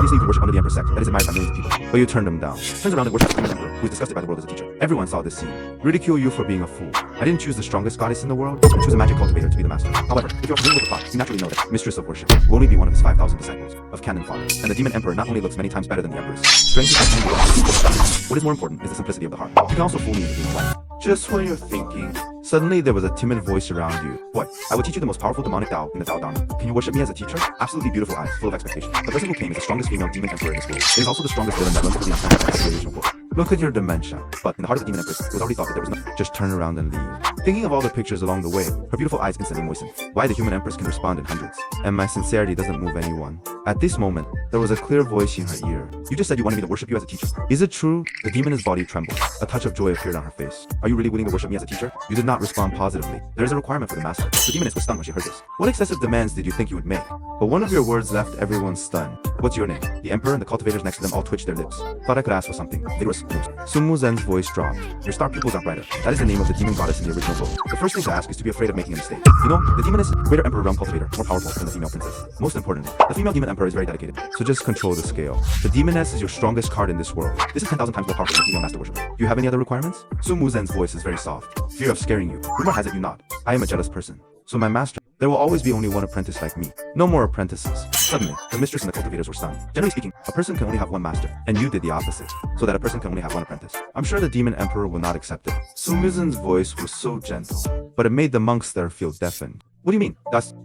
Obviously, you can worship under the empress sect that is admired by millions of people, but you turned them down. Turns around and worships the demon emperor, who is disgusted by the world as a teacher. Everyone saw this scene. Ridicule you for being a fool. I didn't choose the strongest goddess in the world, I choose a magic cultivator to be the master. However, if you're familiar with the plot, you naturally know that mistress of worship will only be one of his 5,000 disciples of canon fodder. And the demon emperor not only looks many times better than the empress, strength is handy. What is more important is the simplicity of the heart. You can also fool me into being white. Just when you're thinking, suddenly there was a timid voice around you. What? I will teach you the most powerful demonic Tao in the Tao Dharma. Can you worship me as a teacher? Absolutely beautiful eyes, full of expectation. The person who came is the strongest female demon emperor in this world. It is also the strongest villain that runs into the ensemble of the original book. Look at your dementia. But in the heart of the demon empress, it was already thought that there was nothing. Just turn around and leave. Thinking of all the pictures along the way, her beautiful eyes instantly moistened. Why the human empress can respond in hundreds. And my sincerity doesn't move anyone. At this moment, there was a clear voice in her ear. You just said you wanted me to worship you as a teacher. Is it true? The demon's body trembled. A touch of joy appeared on her face. Are you really willing to worship me as a teacher? You did not respond positively. There is a requirement for the master. The demoness was stunned when she heard this. What excessive demands did you think you would make? But one of your words left everyone stunned. What's your name? The emperor and the cultivators next to them all twitched their lips. Thought I could ask for something. Vigorous moves. Sun Muzen's voice dropped. Your star pupils are brighter. That is the name of the demon goddess in the original book. The first thing to ask is to be afraid of making a mistake. You know, the demoness, greater emperor realm cultivator, more powerful than the female princess. Most importantly, the female demon emperor is very dedicated. So just control the scale. The demoness is your strongest card in this world. This is 10,000 times more powerful than the female master worshiper. Do you have any other requirements? Sun Muzen's voice is very soft. Fear of scaring you. Rumor has it you not. I am a jealous person. So my master, there will always be only one apprentice like me. No more apprentices. Suddenly, the mistress and the cultivators were stunned. Generally speaking, a person can only have one master, and you did the opposite, so that a person can only have one apprentice. I'm sure the demon emperor will not accept it. Sun Muzen's voice was so gentle, but it made the monks there feel deafened. What do you mean?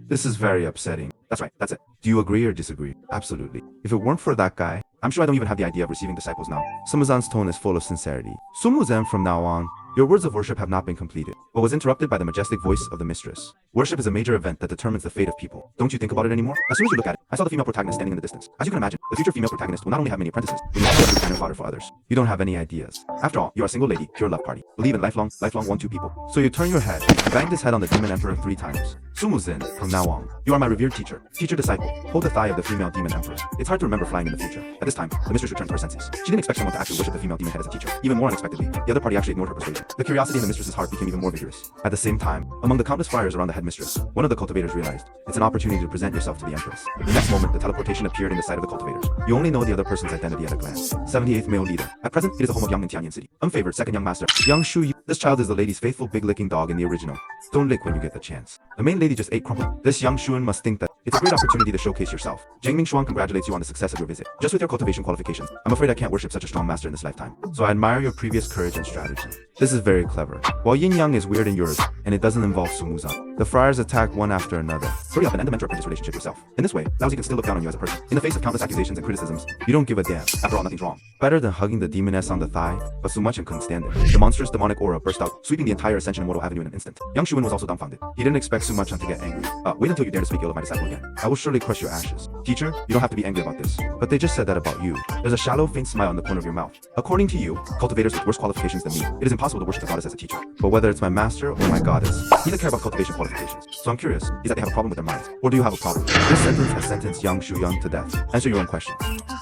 This is very upsetting. That's right, that's it. Do you agree or disagree? Absolutely. If it weren't for that guy, I'm sure I don't even have the idea of receiving disciples now. Sun Muzen's tone is full of sincerity. Sun Muzen, from now on, your words of worship have not been completed, but was interrupted by the majestic voice of the mistress. Worship is a major event that determines the fate of people. Don't you think about it anymore? As soon as you look at it, I saw the female protagonist standing in the distance. As you can imagine, the future female protagonist will not only have many apprentices, but will also cannon fodder for others. You don't have any ideas. After all, you are a single lady, pure love party. Believe in lifelong 1-2 people. So you turn your head, banged his head on the demon emperor 3 times. Sun Muzen, from now on, you are my revered teacher, disciple. Hold the thigh of the female demon emperor. It's hard to remember flying in the future. At this time, the mistress returned to her senses. She didn't expect someone to actually worship the female demon head as a teacher. Even more unexpectedly, the other party actually ignored her persuasion. The curiosity in the mistress's heart became even more vigorous. At the same time, among the countless friars around the headmistress, one of the cultivators realized it's an opportunity to present yourself to the empress. The next moment, the teleportation appeared in the sight of the cultivators. You only know the other person's identity at a glance. 78th male leader. At present, it is the home of Yang in Tianyan City. Unfavored second young master, Yang Shu. This child is the lady's faithful big licking dog in the original. Don't lick when you get the chance. The main lady just ate crumble. This Yang Shuan must think that it's a great opportunity to showcase yourself. Jiang Mingshuang congratulates you on the success of your visit. Just with your cultivation qualifications, I'm afraid I can't worship such a strong master in this lifetime. So I admire your previous courage and strategy. This is very clever. While Yin Yang is weird in yours, and it doesn't involve Sun Muzen, the friars attack one after another. Hurry up and end the mentor-apprentice relationship yourself. In this way, Laozi can still look down on you as a person. In the face of countless accusations and criticisms, you don't give a damn. After all, nothing's wrong. Better than hugging the demoness on the thigh, but Sumachin couldn't stand it. The monstrous demonic aura burst out, sweeping the entire Ascension Immortal Avenue in an instant. Yang Shuan was also dumbfounded. He didn't expect Sumachin to get angry. Wait until you dare to speak ill of my disciple again. I will surely crush your ashes. Teacher, you don't have to be angry about this. But they just said that about you. There's a shallow, faint smile in the corner of your mouth. According to you, cultivators with worse qualifications than me, it is impossible to worship the goddess as a teacher. But whether it's my master or my goddess, he doesn't care about cultivation qualifications. So I'm curious, is that they have a problem with their minds? Or do you have a problem? This sentence has sentenced Yang Shuyang to death. Answer your own question.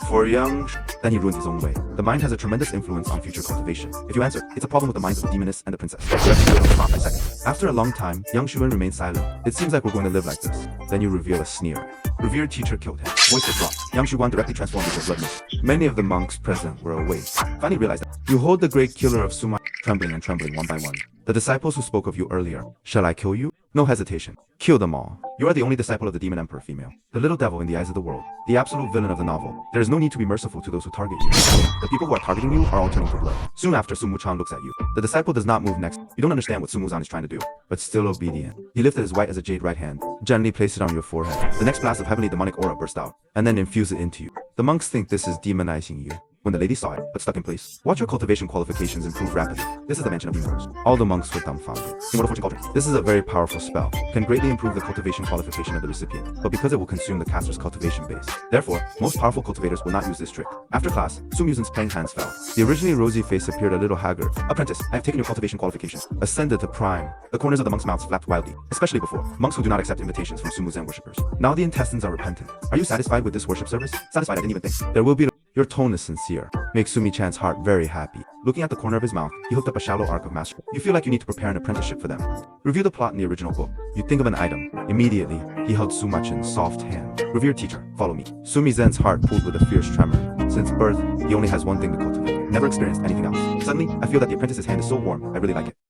For Yang, then he ruins his own way. The mind has a tremendous influence on future cultivation. If you answer, it's a problem with the minds of the demoness and the princess. You have to respond by second. After a long time, Yang Shuan remained silent. It seems like we're going to live like this. Then you reveal a sneer. Revered teacher killed him. Voice was dropped. Yang Shuan directly transformed into a blood mist. Many of the monks present were awake. Finally realized that you hold the great killer of Suma, trembling and trembling one by one. The disciples who spoke of you earlier. Shall I kill you? No hesitation. Kill them all. You are the only disciple of the demon emperor female. The little devil in the eyes of the world. The absolute villain of the novel. There is no need to be merciful to those who target you. The people who are targeting you are all turning to blood. Soon after, Sun Muchan looks at you. The disciple does not move next. You don't understand what Sun Muzan is trying to do, but still obedient. He lifted his white as a jade right hand, gently placed it on your forehead. The next blast of heavenly demonic aura burst out, and then infused it into you. The monks think this is demonizing you. When the lady saw it, but stuck in place. Watch your cultivation qualifications improve rapidly. This is the mansion of the universe. All the monks were dumbfounded. Immortal Fortune Cauldron. This is a very powerful spell. Can greatly improve the cultivation qualification of the recipient, but because it will consume the caster's cultivation base. Therefore, most powerful cultivators will not use this trick. After class, Sun Muzen's playing hands fell. The originally rosy face appeared a little haggard. Apprentice, I have taken your cultivation qualifications. Ascended to prime. The corners of the monks' mouths flapped wildly, especially before monks who do not accept invitations from Sun Muzen worshippers. Now the intestines are repentant. Are you satisfied with this worship service? Satisfied I didn't even think. There will be Your tone is sincere. Makes Sumi-chan's heart very happy. Looking at the corner of his mouth, he hooked up a shallow arc of mastery. You feel like you need to prepare an apprenticeship for them. Review the plot in the original book. You think of an item. Immediately, he held Suma-chan's soft hand. Revered teacher, follow me. Sumi-zen's heart pulled with a fierce tremor. Since birth, he only has one thing to cultivate. Never experienced anything else. Suddenly, I feel that the apprentice's hand is so warm, I really like it.